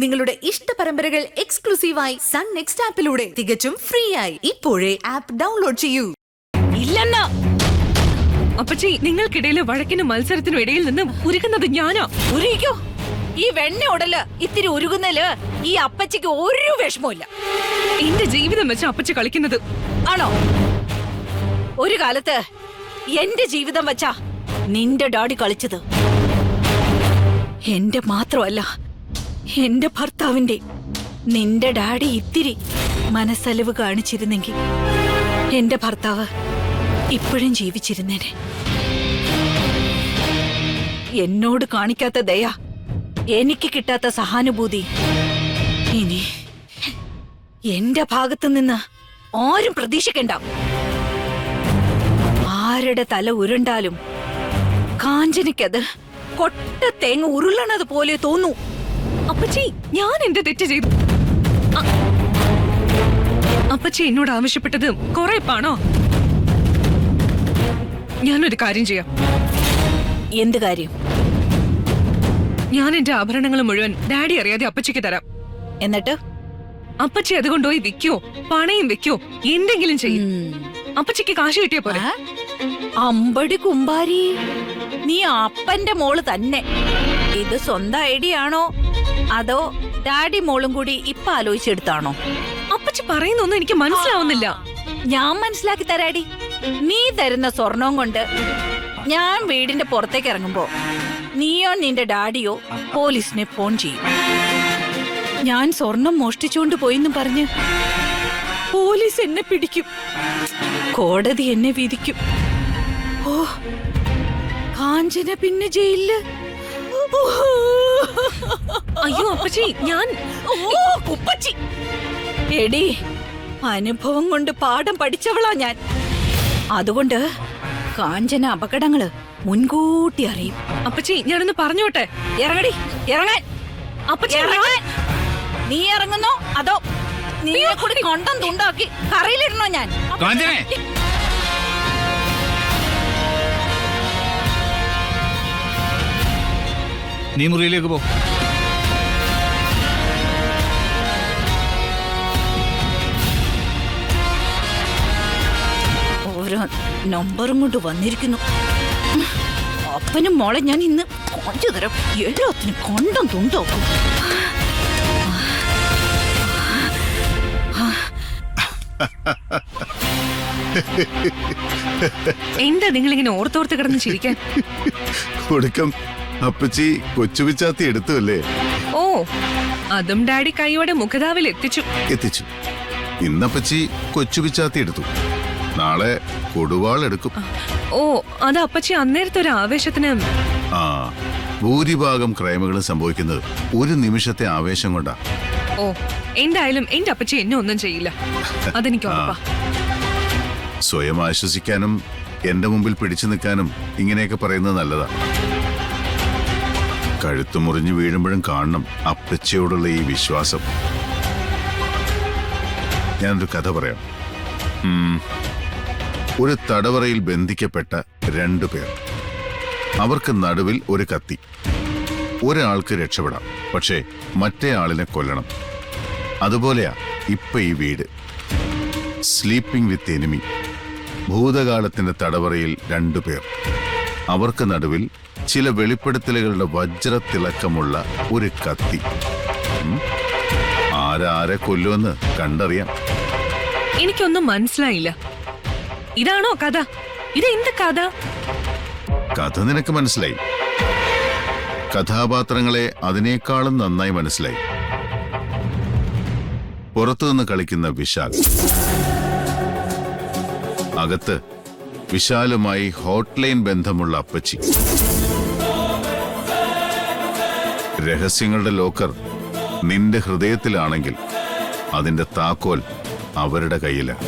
നിങ്ങളുടെ ഇഷ്ട പരമ്പരകൾ എക്സ്ക്ലൂസീവായി സൺ നെക്സ്റ്റ് ആപ്പിലൂടെ തികച്ചും ഫ്രീ ആയി ഇപ്പോഴേ ആപ്പ് ഡൗൺലോഡ് ചെയ്യൂ. ഇല്ലെന്നാ അപ്പച്ചി, നിങ്ങൾക്കിടയിലെ വഴക്കിനും മത്സരത്തിനും ഇടയിൽ നിന്ന് ഉരുക്കുന്നത് ഞാനാ. ഉരുകിക്കോ. ഈ വെണ്ണ ഉടല് ഇത്തിരി ഉരുകുന്നതില് ഈ അപ്പച്ചിക്ക് ഒരു വിഷമമില്ല. എന്റെ ജീവിതം വെച്ച് അപ്പച്ചി കളിക്കുന്നത് ആണോ? ഒരു കാലത്ത് എന്റെ ജീവിതം വെച്ചാ നിന്റെ ഡാഡി കളിച്ചത്. എന്റെ മാത്രമല്ല, എന്റെ ഭർത്താവിന്റെ. നിന്റെ ഡാഡി ഇത്തിരി മനസ്സലിവ് കാണിച്ചിരുന്നെങ്കിൽ എന്റെ ഭർത്താവ് ഇപ്പോഴും ജീവിച്ചിരുന്നേനെ. എന്നോട് കാണിക്കാത്ത ദയ, എനിക്ക് കിട്ടാത്ത സഹാനുഭൂതി ഇനി എന്റെ ഭാഗത്തു നിന്ന് ആരും പ്രതീക്ഷിക്കണ്ട. ആരുടെ തല ഉരുണ്ടാലും കാഞ്ചനയ്ക്കത് കൊട്ട തേങ്ങ ഉരുളണത് പോലെ തോന്നൂ. അപ്പച്ചി, ഞാൻ എന്റെ തെറ്റ് ചെയ്തു. അപ്പച്ചി എന്നോട് ആവശ്യപ്പെട്ടത് കുറെ പാണോ? ഞാനൊരു കാര്യം ചെയ്യാം. എന്ത് കാര്യം? ഞാൻ എന്റെ ആഭരണങ്ങൾ മുഴുവൻ ഡാഡി അറിയാതെ അപ്പച്ചിക്ക് തരാം. എന്നിട്ട് അപ്പച്ചി അതുകൊണ്ടുപോയി വിൽക്കോ, പണയം വെക്കോ, എന്തെങ്കിലും ചെയ്യും. അപ്പച്ചിക്ക് കാശ് കിട്ടിയ പോലെ. അമ്പടി കുമ്പാരി, നീ അപ്പന്റെ മോള് തന്നെ. ഇത് സ്വന്തം ഐഡിയ ആണോ അതോ ഡാഡി മോളും കൂടി ഇപ്പൊ ആലോചിച്ചെടുത്താണോ? അപ്പച്ചി പറയുന്നൊന്നും എനിക്ക് മനസ്സിലാവുന്നില്ല. ഞാൻ മനസ്സിലാക്കി തരാടി. നീ തരുന്ന സ്വർണവും കൊണ്ട് ഞാൻ വീടിന്റെ പുറത്തേക്ക് ഇറങ്ങുമ്പോ നീയോ നിന്റെ ഡാഡിയോ പോലീസിനെ ഫോൺ ചെയ്യും. ഞാൻ സ്വർണം മോഷ്ടിച്ചുകൊണ്ട് പോയിന്നും പറഞ്ഞ് പോലീസ് എന്നെ പിടിക്കും, കോടതി എന്നെ വിധിക്കും. ഓ, കാഞ്ചന പിന്നെ ജയിലില്. അയ്യോ അപ്പച്ചി, ഞാൻ കുപ്പച്ചി. എടി, അനുഭവം കൊണ്ട് പാഠം പഠിച്ചവളാ ഞാൻ. അതുകൊണ്ട് കാഞ്ചന അപകടങ്ങള് മുൻകൂട്ടി അറിയും. അപ്പച്ചി, ഞാനൊന്ന് പറഞ്ഞോട്ടെ. ഇറങ്ങടി, ഇറങ്ങാൻ. അപ്പച്ചി, നീ ഇറങ്ങുന്നോ അതോ നീയെ കൂടി കൊണ്ടം തുണ്ടാക്കി കറയിലിടണോ ഞാൻ? നീ മുറിയിലേക്ക് പോ. ഓരോ നമ്പറും കൊണ്ട് വന്നിരിക്കുന്നു. അപ്പനും മോളെ ഞാൻ ഇന്ന് കൊഞ്ചു തരാം. എല്ലാത്തിനും കൊണ്ടം തുണ്ടാക്കും. എന്താ നിങ്ങളിങ്ങനെ ഓർത്തോർത്ത് കിടന്ന് ചിരിക്കാൻ? ഒടുക്കം അപ്പച്ചി കൊച്ചുപിച്ചാത്തി എടുത്തു അല്ലേ? ഓ, അതും ഡാഡി കൈയോടെ മുഖതാവിൽ എത്തിച്ചു. ഇന്നപ്പച്ചി കൊച്ചുപിച്ചാത്തി എടുത്തു, നാളെ കൊടുവാൾ എടുക്കും. ഓ, അത് അപ്പച്ചി അന്നേരത്തെ ഒരു ആവേശത്തിന്. ആ, ഭൂരിഭാഗം ക്രൈമുകളും സംഭവിക്കുന്നത് ഒരു നിമിഷത്തെ ആവേശം കൊണ്ടാ. ഓ, എന്തായാലും എന്റെ അപ്പച്ചി എന്നെ ഒന്നും ചെയ്യില്ല, അതെനിക്ക് ഉറപ്പാ. സ്വയം ആശ്വസിക്കാനും എന്റെ മുമ്പിൽ പിടിച്ചു നിൽക്കാനും ഇങ്ങനെയൊക്കെ പറയുന്നത് നല്ലതാ. കഴുത്തു മുറിഞ്ഞു വീഴുമ്പോഴും കാണണം അപ്പച്ചിയോടുള്ള ഈ വിശ്വാസം. ഞാനൊരു കഥ പറയാം. ഒരു തടവറയിൽ ബന്ധിക്കപ്പെട്ട 2 പേർ. അവർക്ക് നടുവിൽ ഒരു കത്തി. ഒരാൾക്ക് രക്ഷപ്പെടാം, പക്ഷേ മറ്റേ ആളിനെ കൊല്ലണം. അതുപോലെയാ ഇപ്പൊ ഈ വീട്. സ്ലീപ്പിംഗ് വിത്ത് എനിമി. ഭൂതകാലത്തിന്റെ തടവറയിൽ 2 പേർ. അവർക്ക് നടുവിൽ ചില വെളിപ്പെടുത്തലുകളുടെ വജ്രത്തിളക്കമുള്ള ഒരു കത്തി. ആരാരെ കൊല്ലുമെന്ന് കണ്ടറിയാം. എനിക്കൊന്നും മനസ്സിലായില്ല. ഇതാണോ കഥ? ഇതെന്ത് കഥ? കഥ നിനക്ക് മനസ്സിലായി, കഥാപാത്രങ്ങളെ അതിനേക്കാളും നന്നായി മനസ്സിലായി. പുറത്തുനിന്ന് കളിക്കുന്ന വിശാൽ, അകത്ത് വിശാലുമായി ഹോട്ട്ലൈൻ ബന്ധമുള്ള അപ്പച്ചി. രഹസ്യങ്ങളുടെ ലോക്കർ നിന്റെ ഹൃദയത്തിലാണെങ്കിൽ അതിന്റെ താക്കോൽ അവരുടെ കയ്യിലാണ്.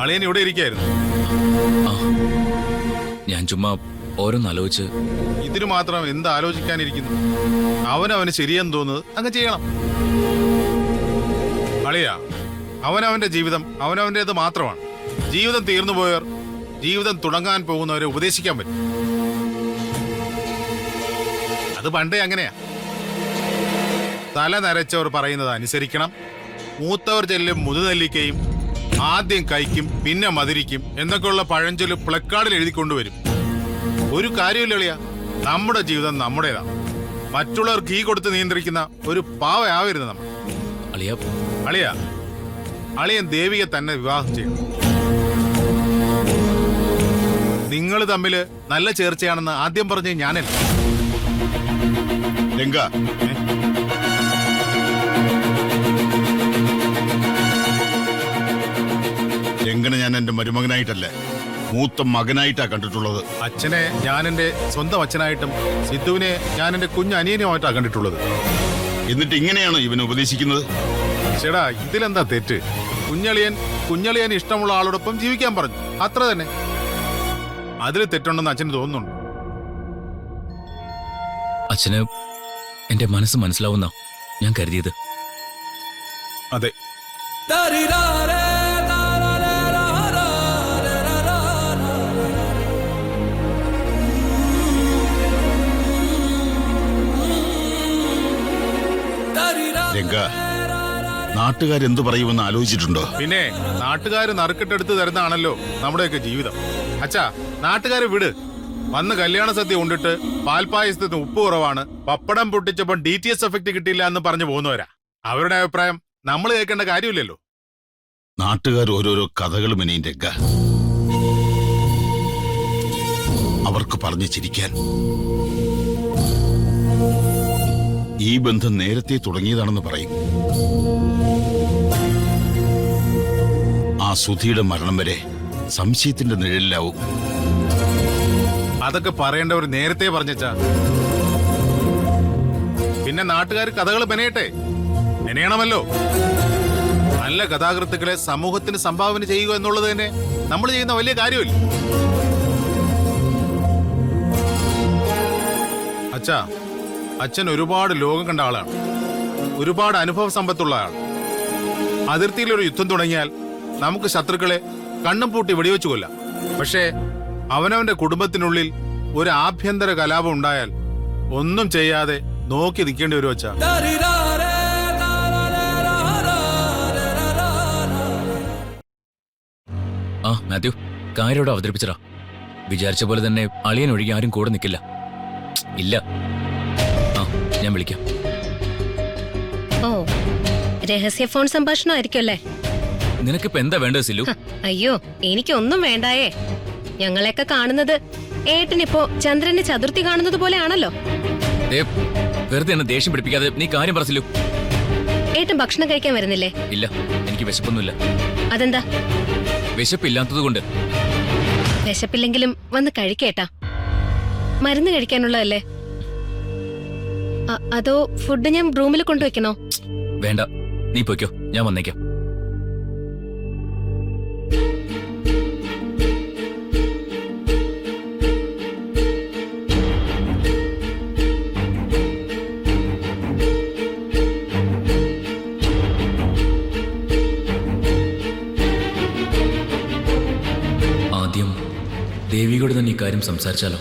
അളിയൻ ഇവിടെ ഇരിക്കായിരുന്നു. ആ ഞാൻ ചുമ്മാ ഓരോന്നാലോചിച്ച്. ഇതിന് മാത്രം എന്ത് ആലോചിക്കാനിരിക്കുന്നു? അവനവന് ശരിയെന്ന് തോന്നുന്നത് അങ്ങ് ചെയ്യണം. അളിയ, അവനവന്റെ ജീവിതം അവനവന്റേത് മാത്രമാണ്. ജീവിതം തീർന്നു പോയവർ ജീവിതം തുടങ്ങാൻ പോകുന്നവരെ ഉപദേശിക്കാൻ പറ്റും. അത് പണ്ടേ അങ്ങനെയാ. തല നരച്ചവർ പറയുന്നത് അനുസരിക്കണം. മൂത്തവർ ചെല്ലും മുതുനെല്ലിക്കയും ആദ്യം കൈക്കും പിന്നെ മധുരിക്കും എന്നൊക്കെയുള്ള പഴഞ്ചൊല്ല് പ്ലക്കാർഡിൽ എഴുതിക്കൊണ്ടുവരും. ഒരു കാര്യമില്ല അളിയ, നമ്മുടെ ജീവിതം നമ്മുടേതാണ്. മറ്റുള്ളവർ കീ കൊടുത്ത് നിയന്ത്രിക്കുന്ന ഒരു പാവയാവരുത് നമ്മൾ. അളിയ അളിയ, അളിയൻ ദേവിയെ തന്നെ വിവാഹം ചെയ്യും. നിങ്ങൾ തമ്മിൽ നല്ല ചേർച്ചയാണെന്ന് ആദ്യം പറഞ്ഞ് ഞാനല്ല. രംഗ, രംഗനെ ഞാൻ എന്റെ മരുമകനായിട്ടല്ല, മൂത്ത മകനായിട്ടാ കണ്ടിട്ടുള്ളത്. അച്ഛനെ ഞാൻ എന്റെ സ്വന്തം അച്ഛനായിട്ടും സിദ്ധുവിനെ ഞാൻ എന്റെ കുഞ്ഞനിയനുമായിട്ടാണ് കണ്ടിട്ടുള്ളത്. എന്നിട്ട് ഇങ്ങനെയാണ് ഇവനെ ഉപദേശിക്കുന്നത്? ചേടാ, ഇതിലെന്താ തെറ്റ്? കുഞ്ഞളിയൻ ഇഷ്ടമുള്ള ആളോടൊപ്പം ജീവിക്കാൻ പറഞ്ഞു, അത്ര തന്നെ. അതിൽ തെറ്റുണ്ടെന്ന് അച്ഛന് തോന്നുന്നുണ്ട്. അച്ഛന് എന്റെ മനസ്സ് മനസ്സിലാവുന്ന ഞാൻ കരുതിയത്. അതെ, രംഗ, നാട്ടുകാരെന്തു പറയുമെന്ന് ആലോചിച്ചിട്ടുണ്ടോ? പിന്നെ നാട്ടുകാര് നറുക്കിട്ടെടുത്ത് തരുന്നതാണല്ലോ നമ്മുടെയൊക്കെ ജീവിതം. അച്ഛാ, നാട്ടുകാരെ വിട്. വന്ന് കല്യാണ സദ്യ കൊണ്ടിട്ട് പാൽപ്പായസത്തിന് ഉപ്പ് കുറവാണ്, പപ്പടം പൊട്ടിച്ചപ്പോൾ DTS എഫക്ട് കിട്ടിയില്ല എന്ന് പറഞ്ഞു പോകുന്നവരാ. അവരുടെ അഭിപ്രായം നമ്മൾ കേൾക്കേണ്ട കാര്യമില്ലല്ലോ. നാട്ടുകാർ ഓരോരോ കഥകളും ഇനിയും രംഗ. അവർക്ക് പറഞ്ഞു ചിരിക്കാൻ. ഈ ബന്ധം നേരത്തെ തുടങ്ങിയതാണെന്ന് പറയും. ആ സുധിയുടെ മരണം വരെ സംശയത്തിന്റെ നിഴലിലാവും. അതൊക്കെ പറയേണ്ടവർ നേരത്തെ പറഞ്ഞാ. പിന്നെ നാട്ടുകാർ കഥകൾ മെനയട്ടെ, മെനയണമല്ലോ. നല്ല കഥാകൃത്തുക്കളെ സമൂഹത്തിന് സംഭാവന ചെയ്യുക എന്നുള്ളത് തന്നെ നമ്മൾ ചെയ്യുന്ന വലിയ കാര്യമല്ലേ. അച്ഛാ, അച്ഛൻ ഒരുപാട് ലോകം കണ്ട ആളാണ്, ഒരുപാട് അനുഭവ സമ്പത്തുള്ള ആൾ. അതിർത്തിയിലൊരു യുദ്ധം തുടങ്ങിയാൽ നമുക്ക് ശത്രുക്കളെ കണ്ണും പൂട്ടി വെടിവെച്ചു കൊല്ലാം. പക്ഷേ അവനവന്റെ കുടുംബത്തിനുള്ളിൽ ഒരു ആഭ്യന്തര കലാപം ഉണ്ടായാൽ ഒന്നും ചെയ്യാതെ നോക്കി നിൽക്കേണ്ടി വരും അച്ഛാ. ആ മാത്യു, കാര്യോട് അവതരിപ്പിച്ചടാ. വിചാരിച്ച പോലെ തന്നെ അളിയൻ ഒഴികെ ആരും കൂടെ നിൽക്കില്ല. ഇല്ല. ആ ഞാൻ വിളിക്കാം. ഓ, രഹസ്യ ഫോൺ സംഭാഷണമായിരിക്കുമല്ലേ? നിനക്കിപ്പോ എന്താ വേണ്ടത് സിലു? അയ്യോ, എനിക്കൊന്നും വേണ്ടായേ. ഞങ്ങളെയൊക്കെ കാണുന്നത് ഏട്ടനിപ്പോ ചന്ദ്രന്റെ ചതുർത്ഥി കാണുന്നത് പോലെയാണല്ലോ. വെറുതെ എന്നെ ദേഷ്യം പിടിപ്പിക്കാതെ നീ കാര്യം പറ സിലു. ഏട്ടൻ ഭക്ഷണം കഴിക്കാൻ വരുന്നില്ലേ? ഇല്ല, എനിക്ക് വിശപ്പൊന്നുമില്ല. അതെന്താ? വിശപ്പില്ലാത്തത് കൊണ്ട്. വിശപ്പില്ലെങ്കിലും വന്ന് കഴിക്കേട്ടാ. മരുന്ന് കഴിക്കാനുള്ളതല്ലേ? അതോ ഫുഡ് ഞാൻ റൂമിൽ കൊണ്ടുവയ്ക്കണോ? വേണ്ട, നീ പോയിക്കോ, ഞാൻ വന്നേക്കാം. ആദ്യം ദേവിയോട് തന്നെ ഈ കാര്യം സംസാരിച്ചാലോ?